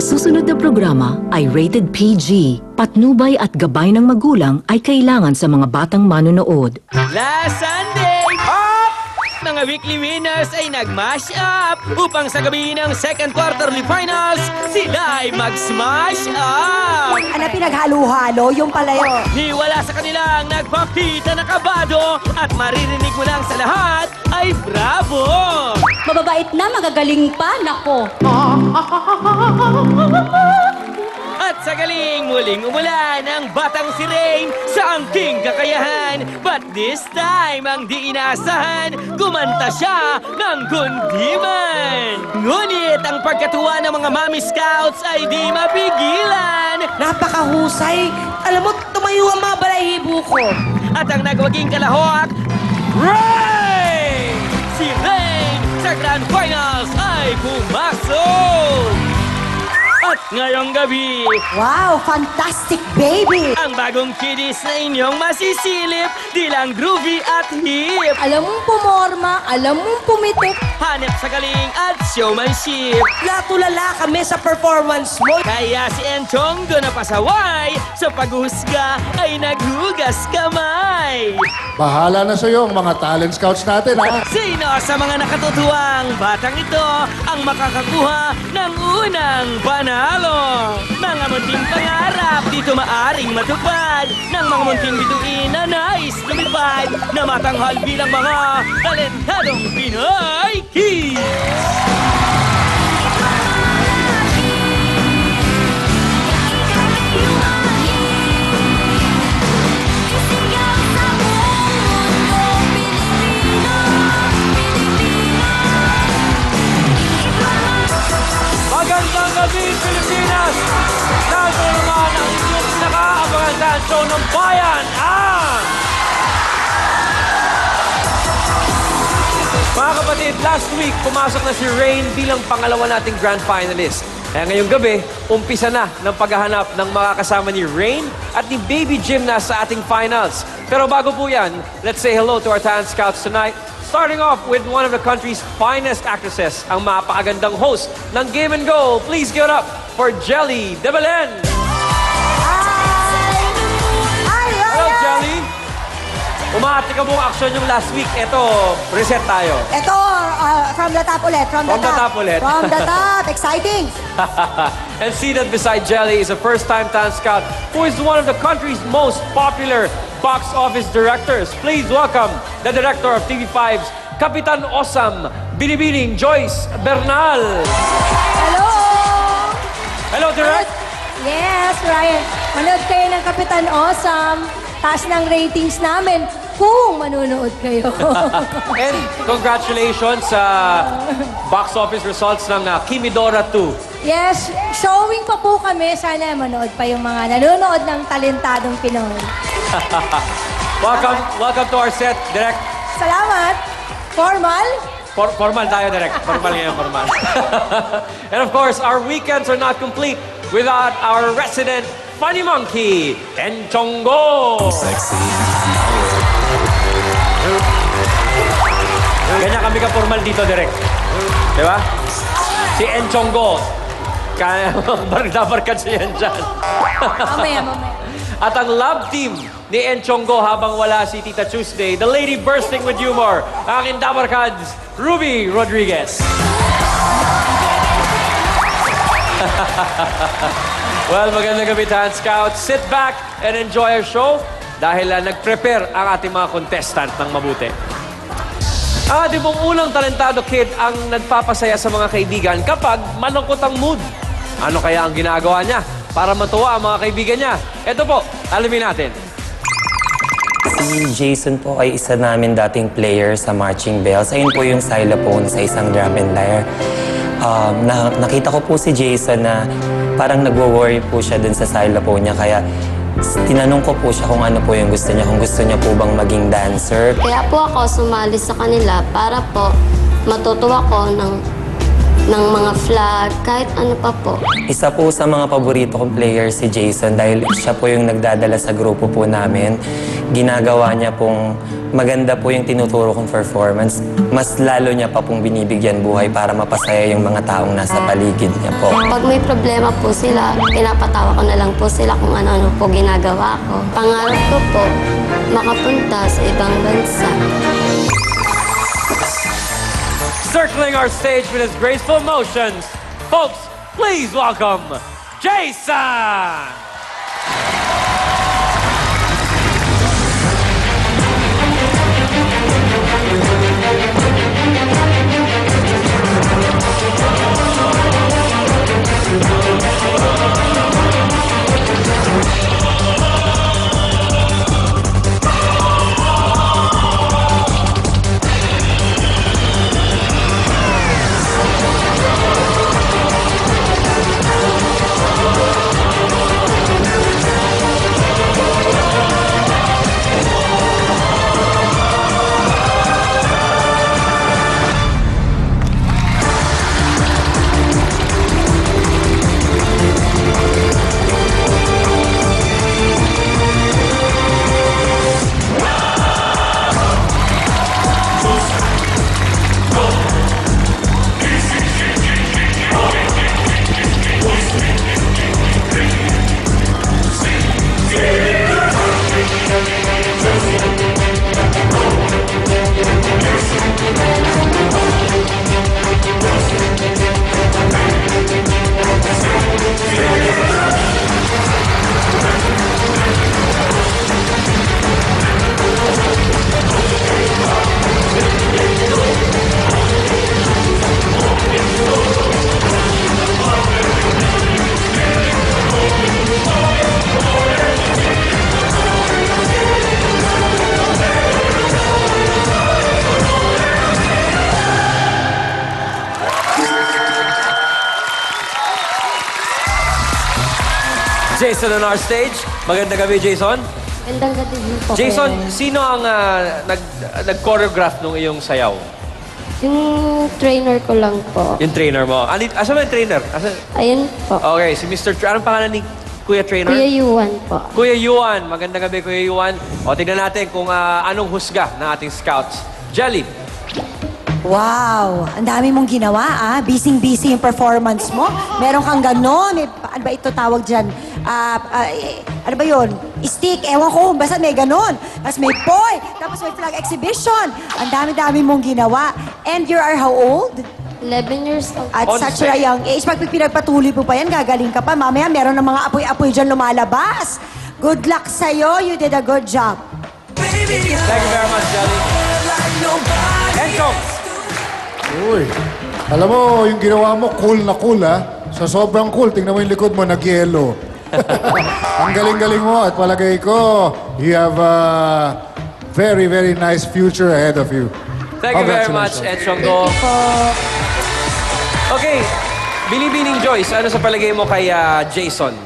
Susunod na programa ay rated PG. Patnubay at gabay ng magulang ay kailangan sa mga batang manonood. Last Sunday, up! Mga weekly winners ay nag-mash up upang sa gabi ng second quarterly finals, sila ay mag-smash up! Ano pinaghalo-halo? Yung pala yun. Niwala sa kanilang nagpapita na kabado at maririnig mo lang sa lahat ay bravo! Mababait na, magagaling pa, nako. At sa galing muling umulan ang batang si Rain sa angking kakayahan. But this time, ang di inaasahan, kumanta siya ng kundiman. Ngunit ang pagkatuwa ng mga Mami Scouts ay di mapigilan. Napakahusay. Alam mo, tumayo ang mga balahibo ko. At ang nagwaging kalahok, Rain! Si Rain sa Grand Finals ay pumasok! At ngayong gabi, Wow, fantastic baby. ang bagong kiddies na inyong masisilip, di lang groovy at hip. Alam mong pumorma, alam mong pumitik. Hanep sa galing at showmanship. Natulala kami sa performance mo. Kaya si Enchong doon na pasaway, sa paghusga ay naghugas kamay. Bahala na sa'yo ang mga talent scouts natin, ha? Sino sa mga nakatutuwang batang ito ang makakakuha ng unang panalo? Mga munting pangarap dito maaring matupad ng mga munting bituin na nais lumipad na matanghal bilang mga talentadong Pinoy Kids! Magandang gabi, Pilipinas! Narito naman ang inyong pinaka-abangan dance show ng bayan, Mga kapatid, last week, pumasok na si Rain bilang pangalawa nating grand finalist. Kaya ngayong gabi, umpisa na ng paghahanap ng mga kasama ni Rain at ni Baby Gymnast sa ating finals. Pero bago po yan, let's say hello to our talent scouts tonight. Starting off with one of the country's finest actresses, ang mapakagandang host ng Game and Go. Please give it up for Jelly De Belen. Hi, Hello, Ryan. Jelly. Umahati ka buong action yung last week. Ito, reset tayo. Ito, from the top ulit. From the top ulit. From the top. Exciting. And seated beside Jelly is a first-time talent scout who is one of the country's most popular box office directors. Please welcome the director of TV5's Kapitan Osam, Binibining Joyce Bernal. Hello! Hello, Direct. Yes, Ryan. Manood kayo ng Kapitan Awesome. Taas ng ratings namin kung manunood kayo. And congratulations sa box office results ng Kimidora 2. Yes, showing pa po kami. Sana manood pa yung mga nanonood ng talentadong Pinoy. Welcome to our set, Direct. Salamat. Formal. Formal tayo, Direct. Formal ngayon, formal. And of course, our weekends are not complete without our resident funny monkey, Enchonggo. Sexy. Ganyan kami ka-formal dito, Direct. Di ba? Si Enchonggo. Kaya barkad siya yan dyan. Mamaya. At ang love team ni Enchonggo habang wala si Tita Tuesday, the lady bursting with humor, ang Indabarkads, Ruby Rodriguez. Well, magandang gabi, Talent Scouts. Sit back and enjoy our show dahil nag-prepare ang ating mga contestant ng mabuti. Ang ating pong unang talentado kid ang nagpapasaya sa mga kaibigan kapag malungkot ang mood. Ano kaya ang ginagawa niya para matuwa ang mga kaibigan niya? Ito po, alamin natin. Si Jason po ay isa namin dating player sa Marching Bells. Ayun po yung xylophone sa isang drum and lyre. Nakita ko po si Jason na parang nagwo-worry po siya dun sa xylophone niya. Kaya tinanong ko po siya kung ano po yung gusto niya. Kung gusto niya po bang maging dancer. Kaya po ako sumali sa kanila para po matutuwa ko ng ng mga flag, kahit ano pa po. Isa po sa mga paborito kong player si Jason dahil siya po yung nagdadala sa grupo po namin. Ginagawa niya pong maganda po yung tinuturo kong performance. Mas lalo niya pa pong binibigyan buhay para mapasaya yung mga taong nasa paligid niya po. Pag may problema po sila, pinapatawa ko na lang po sila kung ano-ano po ginagawa ko. Pangarap ko po, makapunta sa ibang bansa. Circling our stage with his graceful motions, folks, please welcome Jason! Jason on our stage. Magandang gabi, Jason. Gandang gabi din po. Jason, kaya- sino ang nag-choreograph nung iyong sayaw? Yung trainer ko lang po. Yung trainer mo. Asa ba yung trainer? Ayun po. Okay, si Mr. Anong pangalan ni Kuya Trainer? Kuya Yuan po. Kuya Yuan. Magandang gabi, Kuya Yuan. O, tignan natin kung anong husga ng ating scouts. Jelly. Wow! Ang dami mong ginawa, ah. Busy-busy yung performance mo. Meron kang ganon. May, ano ba ito tawag dyan? Ano ba yun? Stick, ewan ko. Basta may ganon. Tapos may poi. Tapos may flag exhibition. Ang dami-dami mong ginawa. And you are how old? 11 years old. At On such stage. a young age. Pag pinagpatuloy mo pa yan, gagaling ka pa. Mamaya meron ng mga apoy-apoy dyan lumalabas. Good luck sa'yo. You did a good job. Thank you very much, Jelly. Enchong. Uy, alam mo, yung ginawa mo, cool na cool, ha? Sa sobrang cool, tingnan mo yung likod mo, nag-yellow. Ang galing-galing mo at palagay ko, you have a very, very nice future ahead of you. Thank you very much, Congratulations. Enchong. Okay, Binibining Joyce, ano sa palagay mo kay Jason?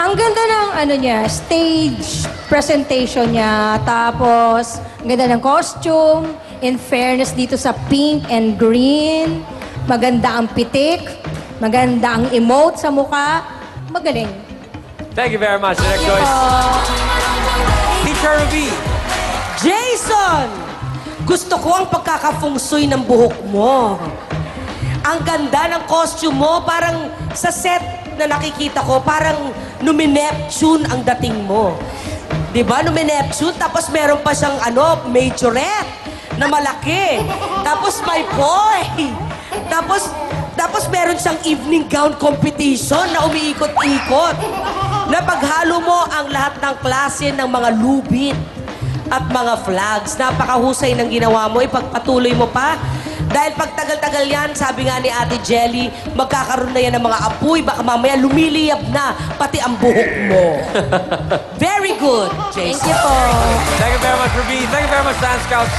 Ang ganda ng ano niya, stage presentation niya. Tapos, ang ganda ng costume. In fairness dito sa pink and green. Maganda ang pitik. Maganda ang emote sa mukha. Magaling. Thank you very much, Direct Joyce. Teacher Ruby. Jason! Gusto ko ang pagkakafungsoy ng buhok mo. Ang ganda ng costume mo, parang sa set na nakikita ko, parang Numi-Neptune ang dating mo. Di ba, Numi-Neptune? Tapos meron pa siyang majorette na malaki. Tapos may boy. Tapos meron siyang evening gown competition na umiikot-ikot. Na paghalo mo ang lahat ng klase ng mga lubid at mga flags. Napakahusay ng ginawa mo. Ipagpatuloy mo pa. Dahil pag tagal-tagal yan, sabi nga ni Ate Jelly, magkakaroon na yan ng mga apoy. Baka mamaya lumiliyab na pati ang buhok mo. Very good, Jason. Thank you po. Thank you very much, Ruby. Thank you very much, Dance Scouts.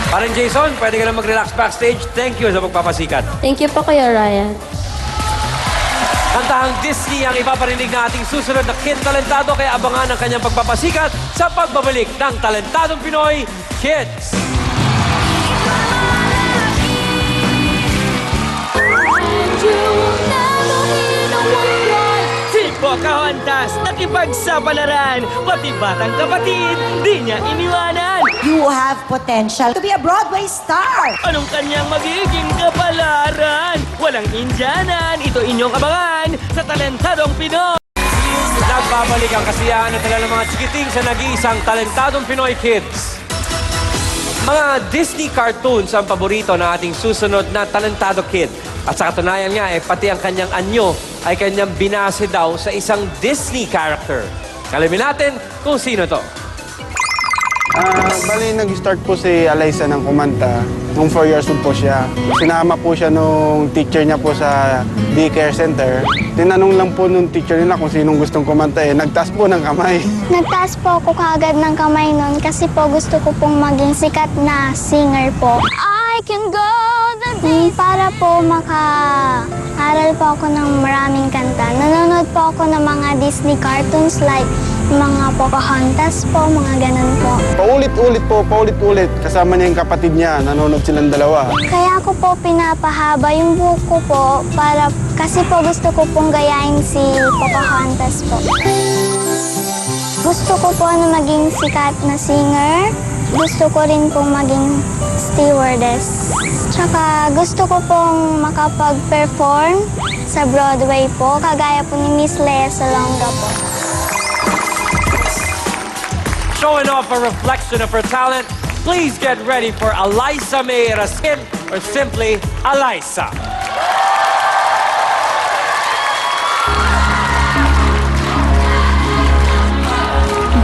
Parang Jason, pwede ka na mag-relax backstage. Thank you sa pagpapasikat. Thank you po, Kuya Ryan. Kantahang Disney ang ipaparinig na ating susunod na Kid Talentado, kaya abangan ang kanyang pagpapasikat sa pagbabalik ng Talentadong Pinoy Kids. you will never hear no one cry. Si Pocahontas, nakipagsapalaran, pati batang kapatid, di niya iniwanan. You have potential to be a Broadway star. Anong kanyang magiging kapalaran? Walang Indianan, ito inyong abangan sa Talentadong Pinoy. Nagbabalik ang kasiyahan at tala ng mga chikiting sa nag-iisang Talentadong Pinoy Kids. Mga Disney cartoons ang paborito ng ating susunod na Talentado Kid. At sa katunayan nga, pati ang kanyang anyo ay kanyang binase daw sa isang Disney character. Alamin natin kung sino to. Bali, nag-start po si Alyssa ng kumanta nung 4 years old po siya. Sinama po siya nung teacher niya po sa daycare center. Tinanong lang po nung teacher nila kung sinong gustong kumanta nagtaas po ng kamay. Nagtaas po ako kaagad ng kamay nun kasi po gusto ko pong maging sikat na singer po. I can go the day. Para po maka-aral po ako ng maraming kanta. Nanonood po ako ng mga Disney cartoons like mga Pocahontas po, mga ganun po. Paulit-ulit. Kasama niya yung kapatid niya, nanonood silang dalawa. Kaya ako po pinapahaba yung buhok ko po para kasi po gusto ko pong gayahin si Pocahontas po. Gusto ko po na maging sikat na singer. Gusto ko rin pong maging stewardess. Tsaka gusto ko pong makapag-perform sa Broadway po, kagaya po ni Miss Lea Salonga po. Showing off a reflection of her talent, please get ready for Alyssa May Raskin, or simply Alyssa.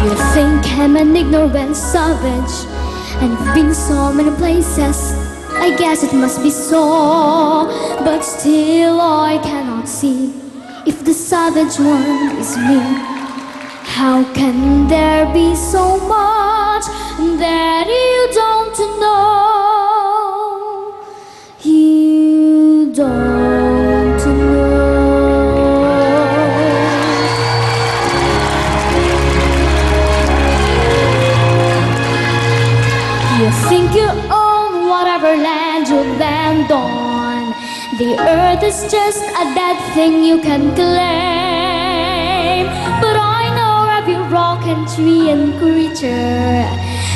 You think I'm an ignorant savage, and I've been so many places. I guess it must be so, but still I cannot see if the savage one is me. How can there be so much that you don't know? You don't know. You think you own whatever land you land on. The earth is just a dead thing you can claim. But I know every rock and tree and creature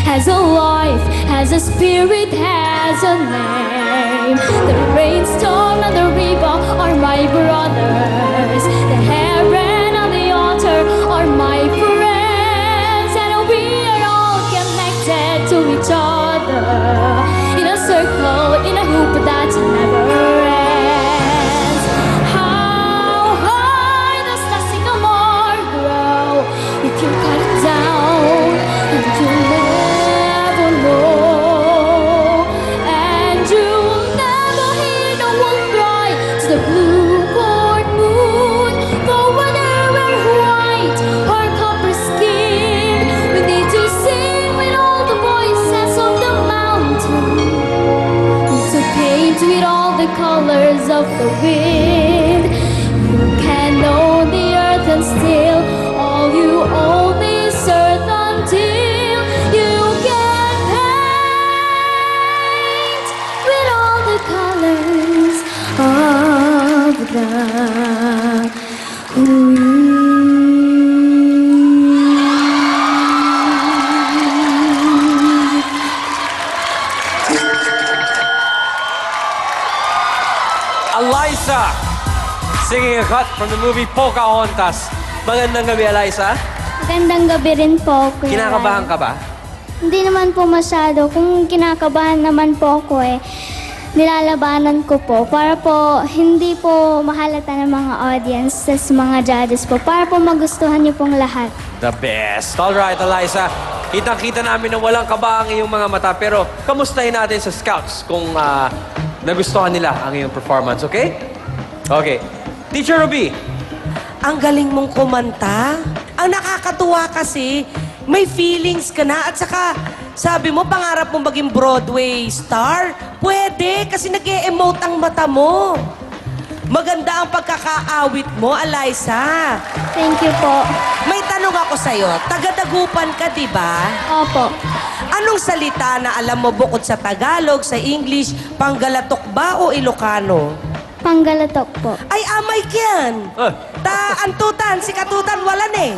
has a life, has a spirit, has a name. The rainstorm and the river are my brothers. The heron and the otter are my friends. And we are all connected to each other in a circle, in a hoop that never ends. How high does the sycamore grow? If you cut it down, and you'll never know. And you'll never hear no one cry to the blue corn moon. For whether we're white or copper skin, we need to sing with all the voices of the mountain, to paint with all the colors of the wind. You can know the earth and still all you own is earth until you can paint with all the colors of the wind. Alyssa, singing a cut from the movie Pocahontas. Magandang gabi, Alyssa. Magandang gabi rin po, Kuya Kinakabahan ka ba? Hindi naman po masyado. Kung kinakabahan naman po ako nilalabanan ko po para po hindi po mahalata ng mga audience sa mga judges po para po magustuhan niyo pong lahat. The best. All right, Alyssa. Kitang-kita namin na walang kaba ang iyong mga mata. Pero kamustahin natin sa scouts kung nagustuhan nila ang iyong performance, okay? Okay. Teacher Ruby. Ang galing mong kumanta. Ang nakakatuwa kasi, may feelings ka na. At saka, sabi mo, pangarap mo maging Broadway star? Pwede, kasi nag-e-emote ang mata mo. Maganda ang pagkakaawit mo, Alyssa. Thank you po. May tanong ako sa'yo. Taga-Dagupan ka, di ba? Opo. Anong salita na alam mo bukod sa Tagalog, sa English, Panggalatok ba o Ilocano? Panggalatok po. Ay, amay yan. Antutan, si Katutan, walan eh.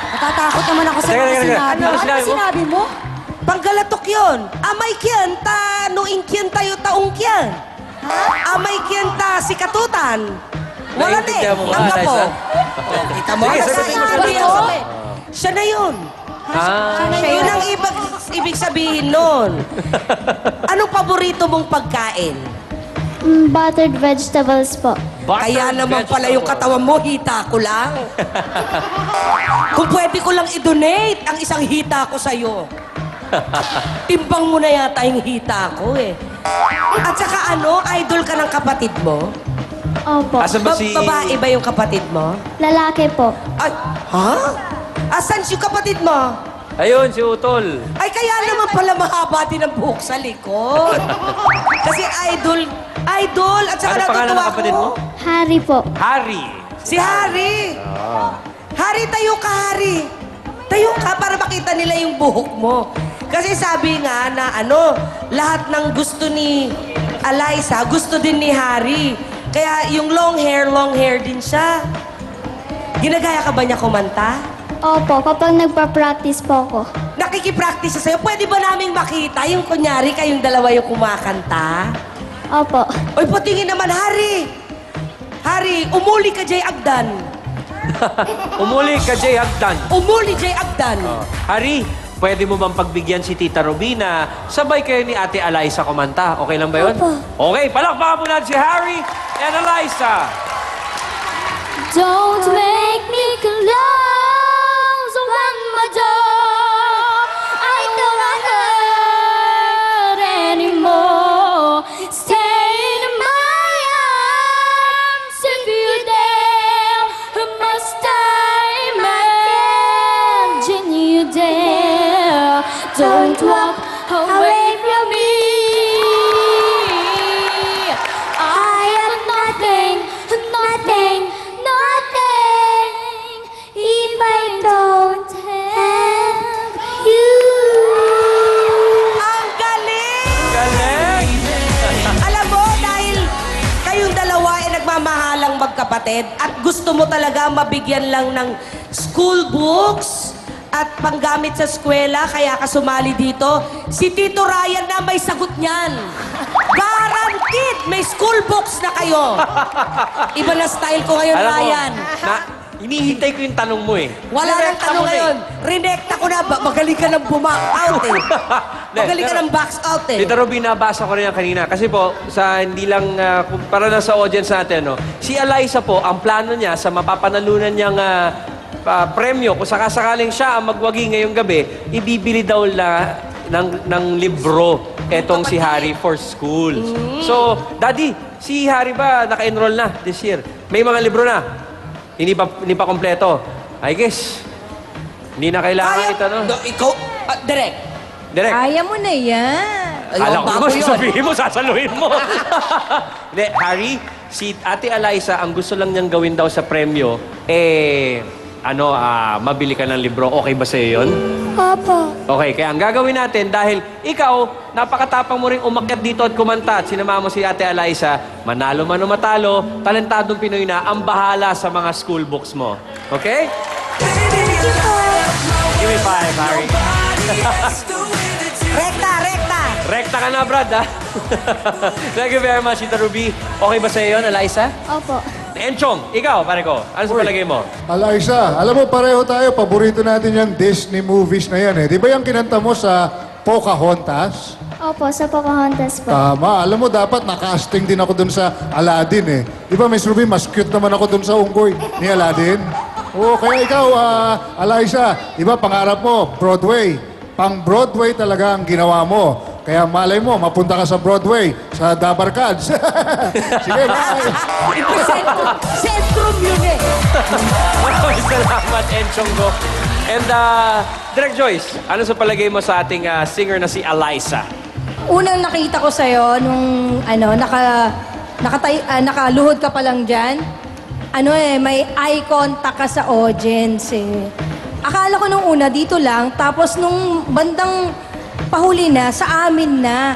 Natatakot naman ako sa Teka, mga teka, teka. sinabi. Ano Ano sinabi mo? sinabi mo? Panggalatok yun. Amay kyan, nuing kyan tayo taong kyan. Amay kyan si Katutan. Walan eh. Naiintindihan mo ba, Ang gapo. Liza? Kita mo? Sige, Ano sagutin mo, sabi sagutin mo? mo. Siya na yun. Ah, Yun ang ibig sabihin nun. Anong paborito mong pagkain? Buttered vegetables po. Kaya naman pala yung katawan mo, hita ko lang. Kung pwede ko lang i-donate ang isang hita ko sa'yo. Timbang mo na yata yung hita ko eh. At saka idol ka ng kapatid mo? Opo. Asan ba si... Babae ba yung kapatid mo? Lalaki po. Ay, ha? Asan yung kapatid mo? Ayun, si Utol. Ay, kaya naman pala mahaba din ang buhok sa likod. Kasi idol, at saka Ano pangalan ng natutuwa kapatid ko. mo? Harry po. Harry. Si Harry. Harry, tayo ka, Harry. Tayo ka para makita nila yung buhok mo. Kasi sabi nga na lahat ng gusto ni Eliza, gusto din ni Harry. Kaya yung long hair din siya. Ginagaya ka ba niya kumanta? Opo, kapag nagpa-practice po ako. Nakikipractice siya sa'yo. Pwede ba naming makita yung kunyari kayong dalawa yung kumakanta? Opo. Oy, patingin naman, Harry! Harry, umuli ka, Jay Agdan. Umuli ka, Jay Hagdan. Umuli, Jay Agdan. Harry, pwede mo bang pagbigyan si Tita Robina? Sabay kayo ni Ate Eliza kumanta. Okay lang ba yun? Opo. Okay, palakpakan mo natin si Harry and Eliza. Don't make me close one more door. I don't hurt anymore. Stay in my arms if you dare. Must I imagine you dare? Don't walk away from me. I am nothing, nothing, nothing if I don't have you. Ang galing! Galing! Alam mo, dahil kayong dalawa ay nagmamahalang magkapatid at gusto mo talaga mabigyan lang ng school books at panggamit sa eskwela, kaya ka sumali dito. Si Tito Ryan na may sagot niyan. Guaranteed, may school books na kayo. Iba na style ko ngayon, Alam mo, Ryan. hinihintay ko yung tanong mo eh. Wala nang Direkta tanong mo na eh. ngayon. Rinekta ko na. Magaling ka ng bumak out eh. Magaling ka ng box out eh. Tita Robina, nabasa ko rin yan kanina. Kasi po, hindi lang, para na sa audience natin, si Eliza po, ang plano niya sa mapapanalunan niyang premyo, kung sakasakaling siya ang magwagi ngayong gabi, ibibili daw ng libro etong si Harry for school. So, Daddy, si Harry ba naka-enroll na this year? May mga libro na? Hindi pa kompleto? I guess, hindi na kailangan ito, no? Ikaw, direct. Direct. Kaya mo na yan. Alam ko bago ba, yun. sasabihin mo, sasaluhin mo. Hindi, Harry, si Ate Eliza, ang gusto lang niyang gawin daw sa premyo, mabili ka ng libro. Okay ba sa'yo yun? Opo. Okay, kaya ang gagawin natin, dahil ikaw, napakatapang mo rin umakyat dito at kumanta at sinama mo si Ate Eliza, manalo man o matalo, talentadong Pinoy na ang bahala sa mga school books mo. Okay? Give me 5, Harry. Rekta, rekta. Rekta ka na, Brad, ha? Thank you very much, Tita Ruby. Okay ba sa'yo yun, Eliza? Opo. Enchong, ikaw, pare ko. Ano sa palagay mo? Eliza, alam mo pareho tayo, paborito natin yung Disney movies na yan eh. Di ba yung kinanta mo sa Pocahontas? Opo, sa Pocahontas po. Tama. Alam mo, dapat nakasting din ako dun sa Aladdin eh. Di ba, Miss Ruby, mas cute naman ako dun sa unggoy ni Aladdin? Oo, kaya ikaw, Eliza, di ba pangarap mo, Broadway. Pang-Broadway talaga ang ginawa mo. Kaya malay mo, mapunta ka sa Broadway, sa Dabarkads. Sige, bye. Sentrum yun eh. Maraming salamat, Enchong ko. And, Direk Joyce, ano sa palagay mo sa ating singer na si Eliza? Unang nakita ko sa'yo, nung nakaluhod ka pa lang dyan, may eye contact ka sa audience eh. Akala ko nung una dito lang, tapos nung bandang pahuli na, sa amin na.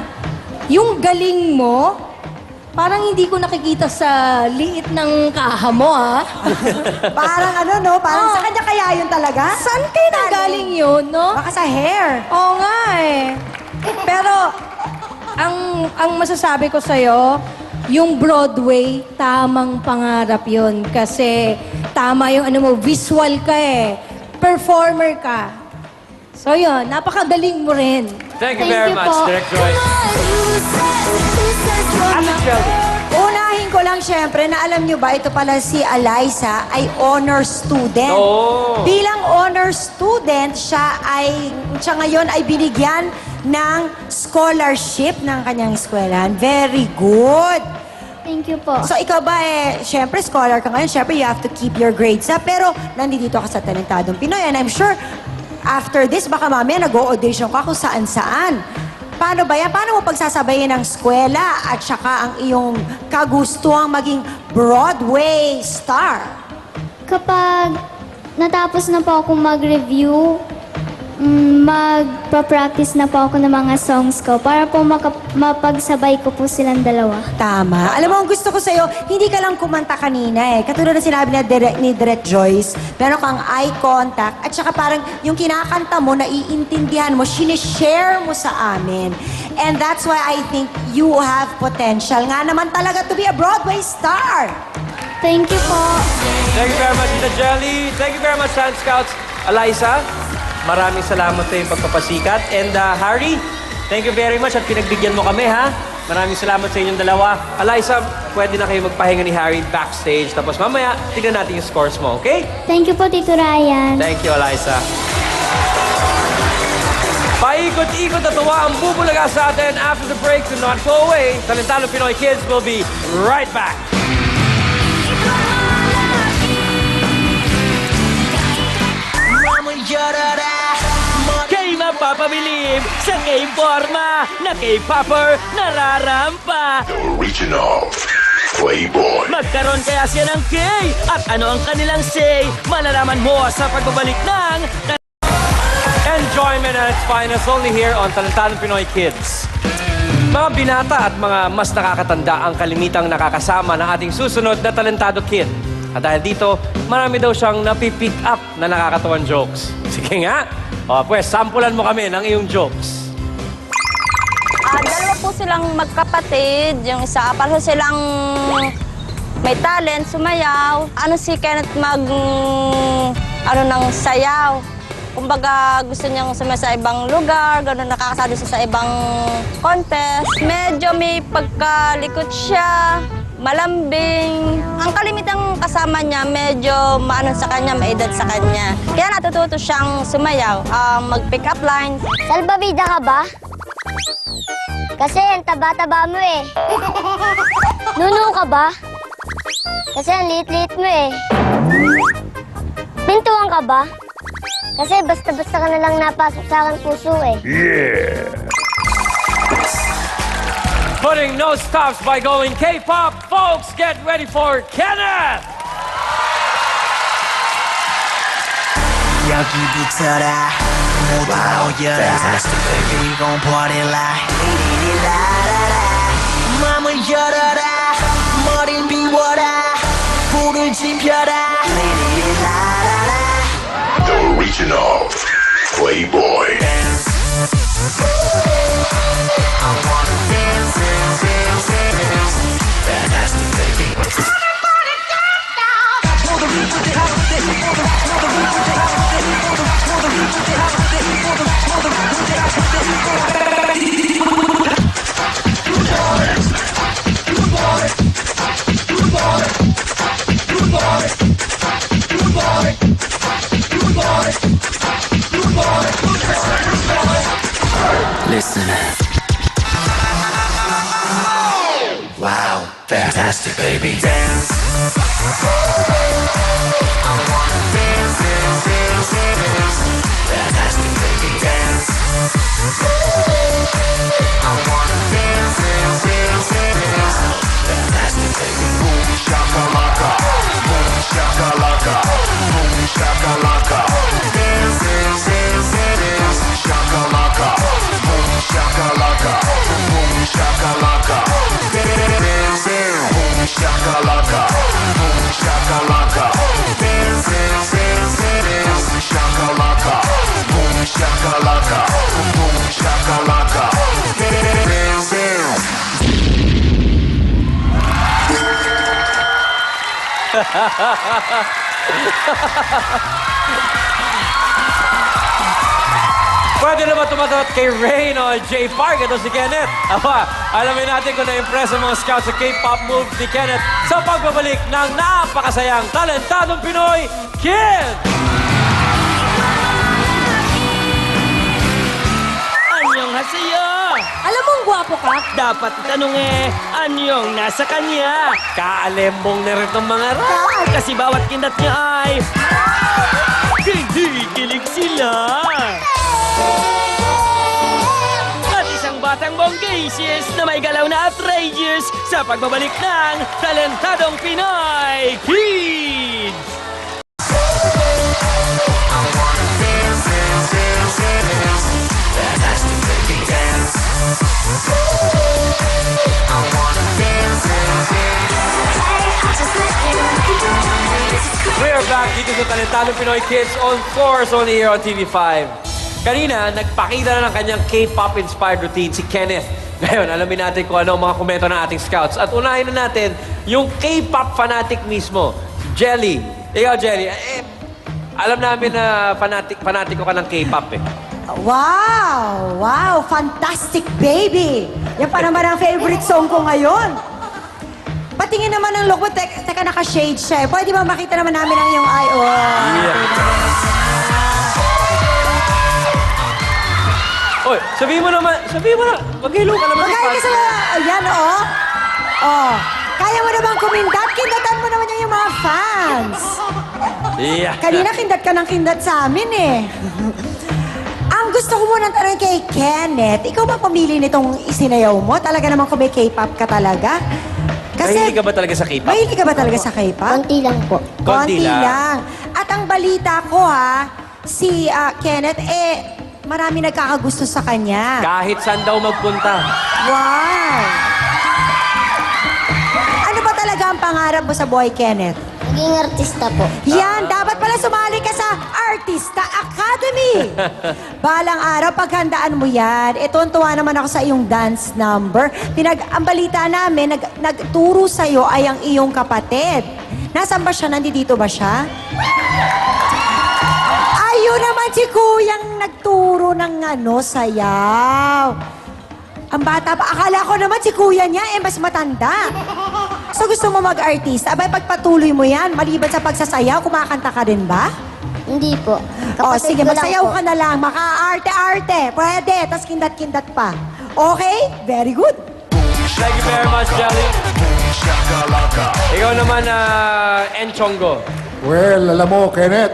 Yung galing mo, Parang hindi ko nakikita sa liit ng kaha mo, ha? Parang ano, no? Parang Oh. sa kanya kaya yun talaga? Saan kayo nanggaling yun, no? Baka sa hair. Oo nga eh. Pero, ang masasabi ko sa'yo, yung Broadway, tamang pangarap yun. Kasi tama yung ano mo, visual ka eh. Performer ka. So yun, napakagaling mo rin. Thank you very much, po. Direct Joy. Ate Jelly. Unahin ko lang syempre na alam nyo ba, ito pala si Eliza ay honor student. Oh. Bilang honor student, siya ngayon ay binigyan ng scholarship ng kanyang eskwelahan. Very good. Thank you po. So ikaw ba syempre scholar ka ngayon, syempre you have to keep your grades up. Pero nandito ka sa Talentadong Pinoy and I'm sure after this, baka mamaya nag-audition ka kung saan-saan. Paano ba yan? Paano mo pagsasabayin ng eskwela at saka ang iyong kagustuhang maging Broadway star? Kapag natapos na po akong mag-review, magpa-practice na po ako ng mga songs ko para po mapagsabay ko po silang dalawa. Tama. Alam mo, ang gusto ko sa'yo, hindi ka lang kumanta kanina eh. Katulad na sinabi ni Direct Joyce, meron kang eye contact at saka parang yung kinakanta mo, naiintindihan mo, sinishare mo sa amin. And that's why I think you have potential nga naman talaga to be a Broadway star. Thank you po. Thank you very much, Tita Jelly. Thank you very much, Sand Scouts. Eliza, maraming salamat sa iyong pagpapasikat. And Harry, thank you very much at pinagbigyan mo kami, ha? Maraming salamat sa inyong dalawa. Eliza, pwede na kayo magpahinga ni Harry backstage. Tapos mamaya, tignan natin yung scores mo, okay? Thank you po, Tito Ryan. Thank you, Eliza. Paikot-ikot at tuwa ang bubulaga sa atin after the break. Do not go away. Talentadong Pinoy Kids will be right back. Kay mapapabilib sa K-forma na K-popper nararampa. Original Playboy. Magkaroon kaya siya ng K at ano ang kanilang say? Malalaman mo sa pagbabalik ng Enjoyment at its finest only here on Talentadong Pinoy Kids. Mga binata at mga mas nakakatanda ang kalimitang nakakasama ng ating susunod na Talentado Kid. At dahil dito, marami daw siyang napipick up na nakakatawang jokes. Sige nga. O, pues, sampulan mo kami ng iyong jokes. Dalawa po silang magkapatid. Yung isa, para silang may talent, sumayaw. Ano si Kenneth ng sayaw. Kumbaga, gusto niyang sumayaw sa ibang lugar, gano'n nakakasado siya sa ibang contest. Medyo may pagkalikot siya, malambing. Ang kalimitang kasama niya, medyo maano sa kanya, maedad sa kanya. Kaya natututo siyang sumayaw, mag-pick up line. Salbabida ka ba? Kasi ang taba-taba mo eh. Nuno ka ba? Kasi ang liit-liit mo eh. Pintuan ka ba? Kasi basta-basta ka na lang napasok sa akin puso eh. Putting no stops by going K-pop. Folks, get ready for Kenneth! 여기 붙어라 모두 모여라 We gon' party like 리리리라라라 맘을 열어라 머리를 비워라 불을 지펴라 리리리라라라 The Original Playboy. Fantastic, baby. Listen. Wow, fantastic, baby. Dance. I wanna dance, dance, dance, dance. Fantastic, baby. Dance. I wanna dance, dance, dance, dance. Fantastic, baby. Boom shakalaka, boom shakalaka, boom shakalaka. Dance, dance, dance, dance. Shakalaka, boom shakalaka, boom shakalaka. Dance. Pwede naman tumatot kay Rain o J Park. Ito si Kenneth. Alamin natin kung na-impress ang mga scouts sa K-pop move ni Kenneth sa pagbabalik ng napakasayang talentadong Pinoy Kid! Anyong hasayo! Alam mong gwapo ka? Dapat itanong anyong nasa kanya? Kaalembong na rin ng mga rap. Kasi bawat kindat niya ay... Kilig sila! At isang batang bonggacious na may galaw na outrageous sa pagbabalik ng talentadong Pinoy Kids! We are back dito sa Talentadong Pinoy Kids on Force only here on TV5. Kanina, nagpakita na ng kanyang K-pop inspired routine si Kenneth. Ngayon, alamin natin kung ano ang mga komento ng ating scouts. At unahin na natin yung K-pop fanatic mismo, si Jelly. Ikaw, Jelly, alam namin na fanatiko ka ng K-pop eh. Wow! Wow! Fantastic, baby! Yan pa naman ang favorite song ko ngayon. Patingin naman ng look mo. Teka, naka-shade siya. Pwede ba makita naman namin ang iyong eye? Oh. Oy, sabihin mo na, mag-hello ka naman. Magkaya ka sa mga... Ayan, oh. Oh. Kaya mo naman kumindat. Kindatan mo naman yung mga fans. Yeah. Kanina kindat ka ng kindat sa amin eh. Ang gusto ko munang tanong kay Kenneth, ikaw ba pumili nitong isinayaw mo? Talaga naman kung may K-pop ka talaga? Mahilig ka ba talaga sa K-pop? Mahilig ka ba talaga sa K-pop? Konti lang po. Konti lang. At ang balita ko si Kenneth, marami nagkakagusto sa kanya. Kahit saan daw magpunta. Wow! Ano ba talaga ang pangarap mo sa buhay, Kenneth? Naging artista po. Yan, dapat pala sumali ka sa Artista Academy. Balang araw, paghandaan mo yan. Tuwa naman ako sa iyong dance number. Ang balita namin, nagturo sa'yo ay ang iyong kapatid. Nasaan ba siya? Nandito ba siya? Ayun naman si Kuyang nagturo ng sayaw. Ang bata pa. Akala ko naman si Kuya niya mas matanda. So gusto mo mag-artista? Abay, pagpatuloy mo yan, maliban sa pagsasayaw, kumakanta ka rin ba? Hindi po. Sige, ko lang magsayaw po. ka na lang. Maka-arte-arte. Pwede. Tapos kindat-kindat pa. Okay? Very good. Thank you very much, Jelly. Ikaw naman, Enchongo. Well, alam mo, Kenneth,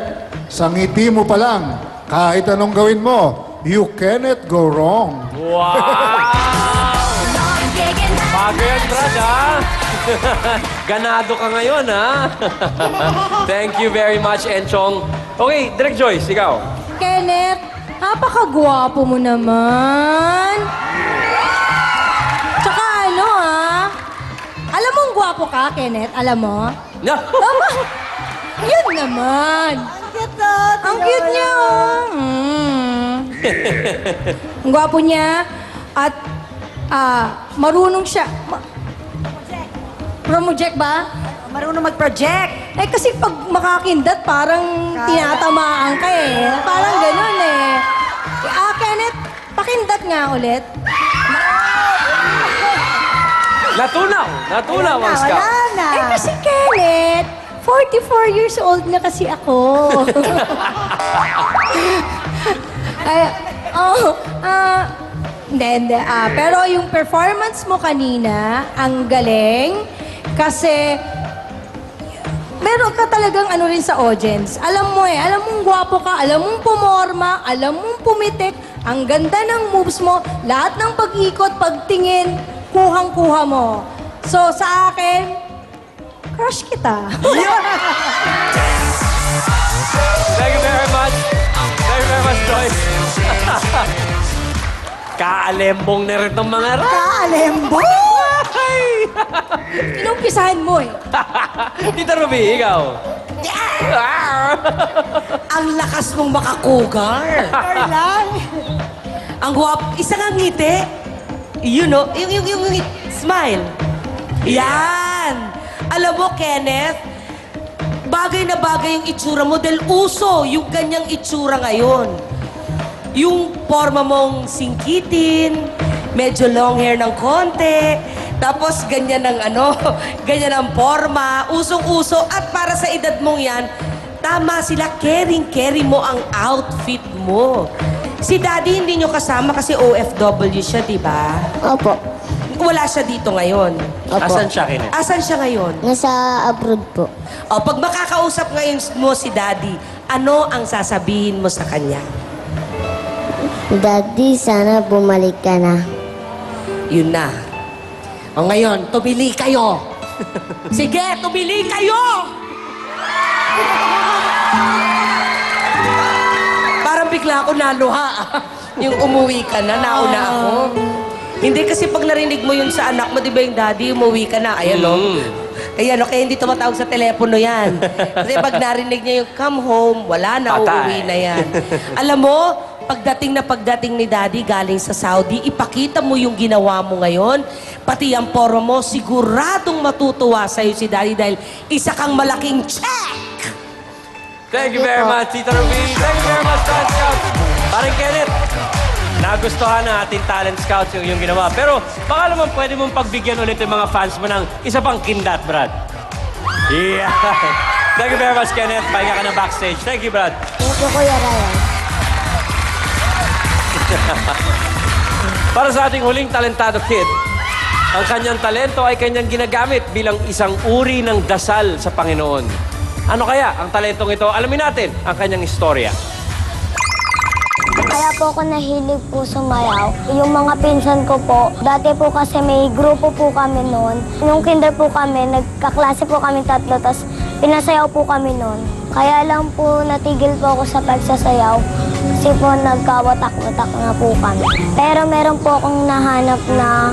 sa ngiti mo pa lang, kahit anong gawin mo, you cannot go wrong. Wow! Bago yan, Brad, ha? Ganado ka ngayon, ha? Thank you very much, Enchong. Okay, Direk Joyce, ikaw. Kenneth, napakagwapo mo naman. Tsaka alam mo ang gwapo ka, Kenneth? Alam mo? No. Aba, yun naman. Ang cute niya, oh. Ang gwapo niya at marunong siya. Project ba? Marunong mag-project. Kasi pag makakindat, parang tinatamaan ka eh. Parang ganun eh. Kenneth, pakindat nga ulit. Natunaw ang scout. Wala na. Kasi Kenneth, 44 years old na kasi ako. Hindi. Pero yung performance mo kanina, ang galing. Kasi meron ka talagang rin sa audience. Alam mo alam mong gwapo ka, alam mong pumorma, alam mong pumitik, ang ganda ng moves mo, lahat ng pag-ikot, pagtingin, kuhang-kuha mo. So sa akin, crush kita. Thank you very much. Thank you very much, Joyce. Kaalembong na rin ng mga rap. Kaalembong! Inumpisahan mo eh. Tita Ruby, ikaw. Ang lakas mong makakugar. lang. Ang guwap. Isang ang ngiti. You know, yung smile. Yan. Alam mo, Kenneth, bagay na bagay yung itsura mo dahil uso yung ganyang itsura ngayon. Yung forma mong singkitin, medyo long hair ng konti, tapos ganyan ang ganyan ang forma, usong-uso. At para sa edad mong yan, tama sila, caring-carry mo ang outfit mo. Si Daddy hindi nyo kasama kasi OFW siya, di ba? Opo. Wala siya dito ngayon. Opo. Asan siya, Kenneth? Asan siya ngayon? Nasa abroad po. O, pag makakausap ngayon mo si Daddy, ano ang sasabihin mo sa kanya? Daddy, sana bumalik ka na. Yun na. O ngayon, tumili kayo. Sige, tumili kayo! Parang bigla ako naluha. Yung umuwi ka na, nauna ako. Hindi kasi pag narinig mo yun sa anak mo, di ba yung Daddy, umuwi ka na. Ayan o. Ayan o, kaya hindi tumatawag sa telepono yan. Kasi pag narinig niya yung come home, wala na, uuwi na yan. Alam mo, pagdating ni Daddy galing sa Saudi, ipakita mo yung ginawa mo ngayon. Pati ang forma mo, siguradong matutuwa sa'yo si Daddy dahil isa kang malaking check! Thank you very much, Tita Ruby. Thank you very much, Talent Scouts. Parang Kenneth, nagustuhan ng ating Talent Scouts yung iyong ginawa. Pero baka naman pwede mong pagbigyan ulit yung mga fans mo ng isa pang kindat, Brad. Yeah. Thank you very much, Kenneth. Pahinga ka na backstage. Thank you, Brad. Thank you, Kuya Ryan. Para sa ating huling talentado kid, ang kanyang talento ay kanyang ginagamit bilang isang uri ng dasal sa Panginoon. Ano kaya ang talentong ito? Alamin natin ang kanyang istorya. Kaya po ako nahilig po sumayaw. Yung mga pinsan ko po, dati po kasi may grupo po kami noon. Nung kinder po kami, nagkaklase po kami tatlo, tapos pinasayaw po kami noon. Kaya lang po natigil po ako sa pagsasayaw kasi po nagkawatak-watak na po kami. Pero meron po akong nahanap na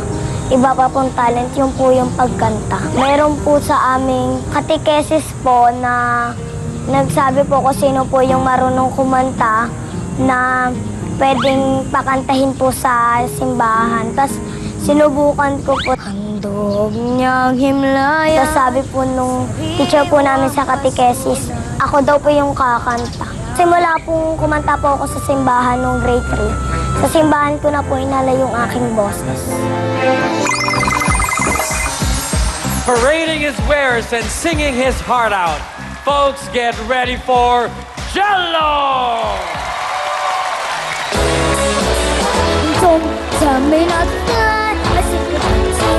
iba pa pong talent, yung po yung pagkanta. Meron po sa aming katikesis po na nagsabi po kung sino po yung marunong kumanta na pwedeng pakantahin po sa simbahan. Tapos sinubukan ko po. Handog niyang himlaya. Tapos sabi po nung teacher po namin sa katikesis, ako daw po yung kakanta. Simula pong kumanta po ako sa simbahan nung grade 3. Sa simbahan ko na po inala yung aking boses. Parading his wares and singing his heart out. Folks, get ready for Jello! Don't tell me nothing. I said goodbye to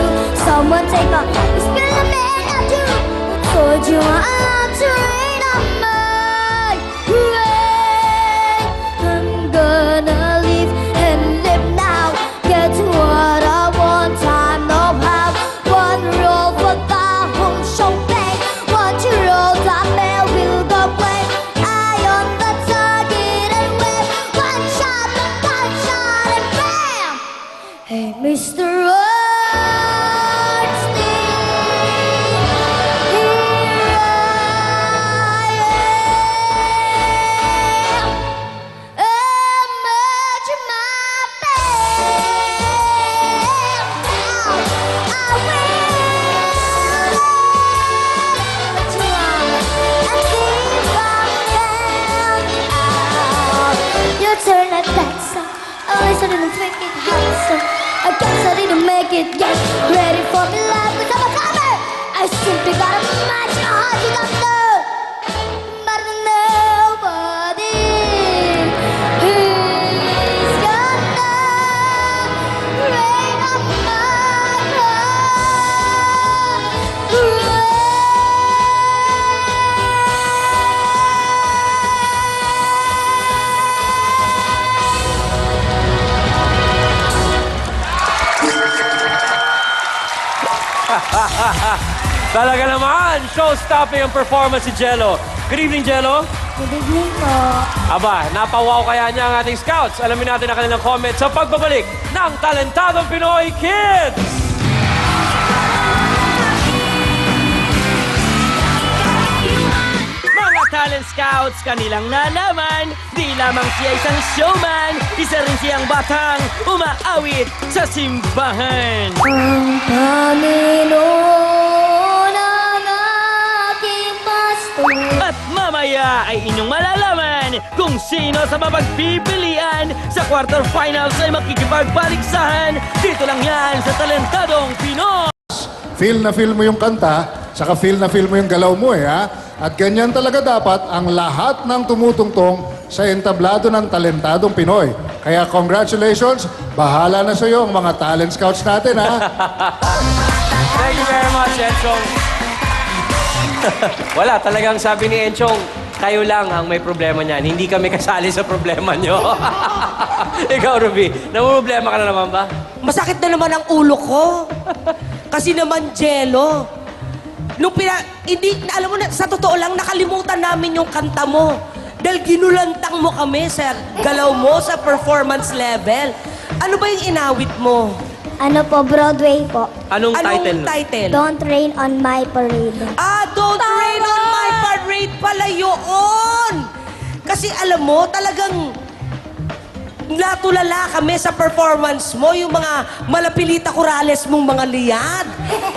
someone take a spill a man I do. Told you I'm train on my rain. I'm gonna leave and live now. Get what I want, time no how. One roll for the home show bang. One to roll the mail will go play. Eye on the target and wave. One shot and bam. Hey, Mr. Turn that back song. At least I didn't make it hot, so I guess I didn't make it yet. Ready for me life, cause I'm a comer. I simply gotta match my heart, you don't know. But nobody is gonna rain on my Talaga naman, show-stopping ang performance si Jello. Good evening, Jello. Good evening po. Aba, napawaw kaya niya ang ating scouts. Alamin natin ang kanilang comment sa pagbabalik ng Talentadong Pinoy Kids! Mga Talent Scouts, kanilang nalaman, di lamang siya isang showman, isa rin siyang batang umaawit sa simbahan. Ang Panginoon ang aking pastor. Mamaya ay inyong malalaman kung sino sa mapagpipilian sa quarterfinals ay makikipagbaliksahan. Dito lang yan sa Talentadong Pinoy. Feel na feel mo yung kanta, saka feel na feel mo yung galaw mo ha? At ganyan talaga dapat ang lahat ng tumutungtong sa entablado ng Talentadong Pinoy. Kaya congratulations, bahala na sa iyo ang mga talent scouts natin ha. Thank you very much, Enchong. Wala, talagang sabi ni Enchong, kayo lang ang may problema niyan. Hindi kami kasali sa problema niyo. Ikaw, Ruby, namumroblema ka na naman ba? Masakit na naman ang ulo ko. Kasi naman, Jello, alam mo na, sa totoo lang, nakalimutan namin yung kanta mo. Dahil ginulantang mo kami sa galaw mo, sa performance level. Ano ba yung inawit mo? Ano po, Broadway po. Anong title? title? Don't Rain on My Parade. Don't Rain on My Parade pala yun! Kasi alam mo, talagang natulala kami sa performance mo, yung mga malapilita kurales mong mga liyad.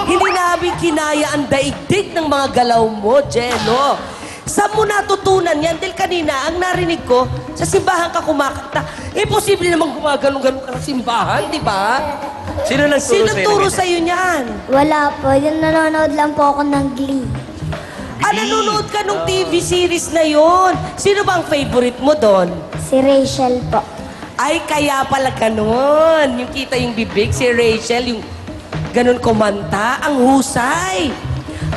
Hindi namin kinaya ang daigdig ng mga galaw mo, Jello. Saan mo natutunan yan? Dahil kanina, ang narinig ko, sa simbahan ka kumakanta. Imposible namang gumagano-gano ka sa simbahan, di ba? Sino nagturo sa'yo niyan? Wala po. Yung nanonood lang po ako ng Glee. Nanonood ka nung TV series na yon. Sino ba ang favorite mo doon? Si Rachel po. Ay, kaya pala ganun. Yung kita yung bibig, si Rachel, yung ganun kumanta. Ang husay.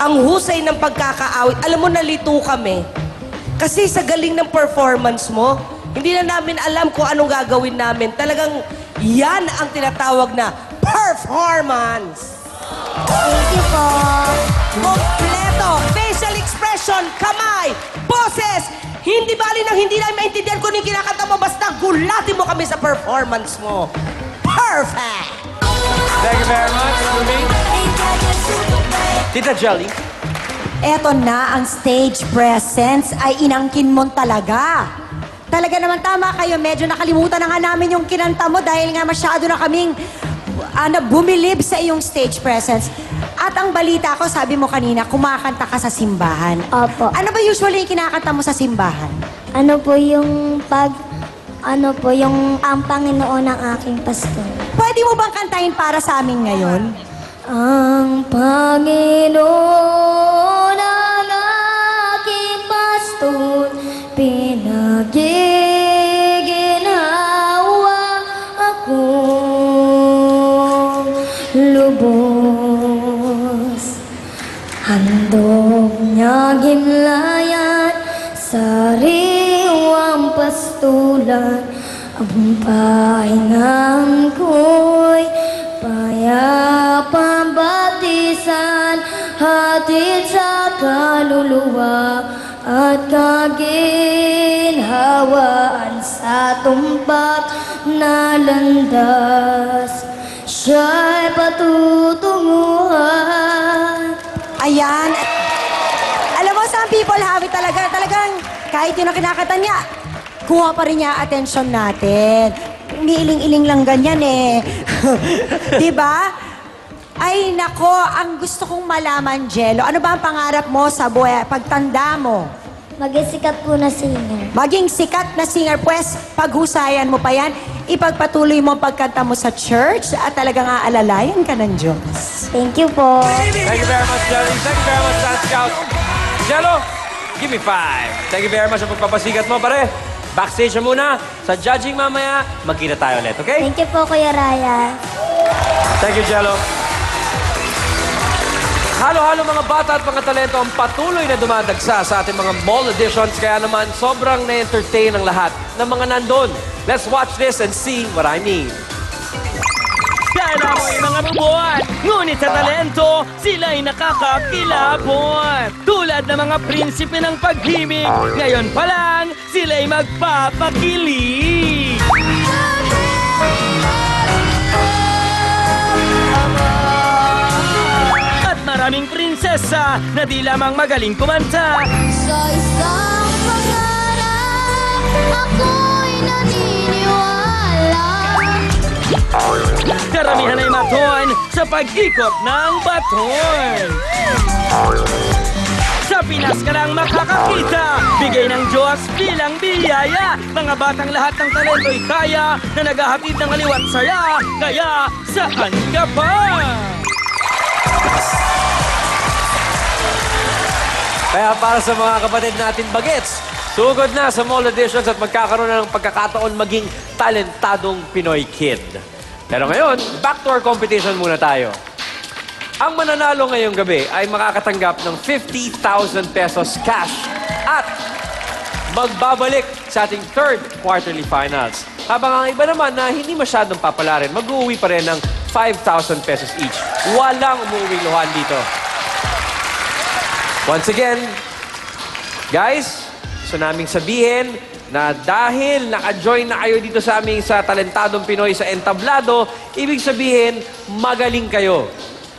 Ang husay ng pagkakaawit. Alam mo, nalito kami. Kasi sa galing ng performance mo, hindi na namin alam kung anong gagawin namin. Talagang yan ang tinatawag na performance. Thank you po. Kompleto, facial expression, kamay, boses. Hindi bali nang hindi namin maintindihan kung yung kinakanta mo, basta gulatin mo kami sa performance mo. Perfect! Thank you very much, Ruby. Tita Jelly. Eto na, ang stage presence ay inangkin mo talaga. Talaga naman tama kayo, medyo nakalimutan na nga namin yung kinanta mo dahil nga masyado na kaming bumilib sa iyong stage presence. At ang balita ko, sabi mo kanina, kumakanta ka sa simbahan. Opo. Ano ba usually yung kinakanta mo sa simbahan? Ano po yung ang Panginoon ng aking pastor. Pwede mo bang kantahin para sa amin ngayon? Ang Panginoon ang aking pastor, pinagiginawa akong lubos. Handog niyang himlayan, sariwang pastulan, ang pahingang ko'y payapang batisan, hatid sa kaluluwa at kaginhawaan sa tumpak na landas. Siya'y patutunguhan. Ayan. Alam mo, some people have it talaga. Talagang kahit yun ang kinakanta niya, kuha pa rin niya atensyon natin. Umiiling-iling lang ganyan eh. Diba? Ay, nako, ang gusto kong malaman, Jello, ano ba ang pangarap mo sa buhay, pagtanda mo? Maging sikat po na singer. Maging sikat na singer, pues, paghusayan mo pa yan, ipagpatuloy mo ang pagkanta mo sa church at talagang aalalayan ka ng Diyos. Thank you po. Thank you very much, Jelly. Thank you very much, Dance Scout. Jello, give me 5. Thank you very much sa pagpapasikat mo, pare. Backstage na muna. Sa judging mamaya, magkita tayo ulit, okay? Thank you po, Kuya Ryan. Thank you, Jello. Halo-halo mga bata at mga talento ang patuloy na dumadagsa sa ating mga mall editions. Kaya naman, sobrang na-entertain ang lahat ng mga nandun. Let's watch this and see what I mean. Kala mo yung mga bubuan, ngunit sa talento, sila'y nakakakilabot. Tulad ng mga prinsipe ng pag-ibig, ngayon pa lang, sila'y magpapakilig. At maraming prinsesa na di lamang magaling kumanta. Sa isang pangarap, ako'y naniniwala. Karamihan ay maton sa pag-ikot ng baton. Sa sa Pinas ka lang makakakita. Bigay ng Diyos bilang biyaya. Mga batang lahat ng talento'y kaya na naghahatid ng aliwat saya. Kaya saan ka pa? Kaya para sa mga kapatid natin bagets, sugod na sa mall editions at magkakaroon na ng pagkakataon maging talentadong Pinoy kid. Pero ngayon, back to our competition muna tayo. Ang mananalo ngayong gabi ay makakatanggap ng 50,000 pesos cash at magbabalik sa ating third quarterly finals. Habang ang iba naman na hindi masyadong papalarin, mag-uwi pa rin ng 5,000 pesos each. Walang umuuwing luhan dito. Once again, guys, gusto naming sabihin na dahil naka-join na kayo dito sa aming sa Talentadong Pinoy sa Entablado, ibig sabihin, magaling kayo.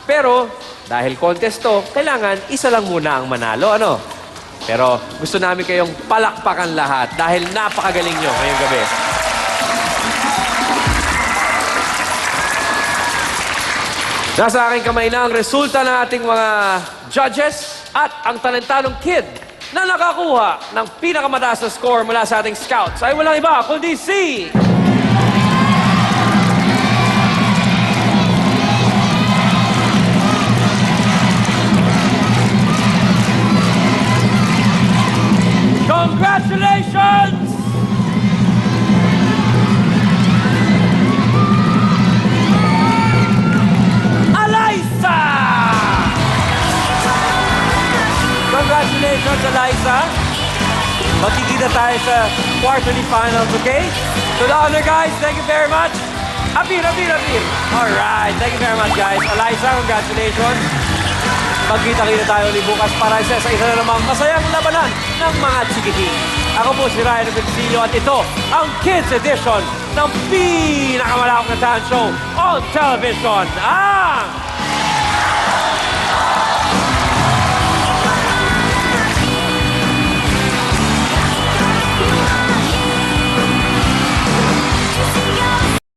Pero, dahil contest to, kailangan isa lang muna ang manalo, ano? Pero gusto namin kayong palakpakan lahat dahil napakagaling nyo ngayong gabi. Nasa aking kamay na ang resulta ng ating mga judges at ang talentadong kid na nakakuha ng pinakamataas na score mula sa ating scouts ay walang iba kundi si... Congratulations! Eliza! Congratulations, Eliza. Magkikita tayo sa quarterly finals, okay? To the honor, guys, thank you very much. Apir. Alright, thank you very much, guys. Eliza, congratulations. Magkita-kita tayo ulit bukas para sa isa na namang masayang labanan ng mga chikiting. Ako po si Ryan Vincilio at ito ang Kids Edition ng pinakamalawak na talent show on television, ang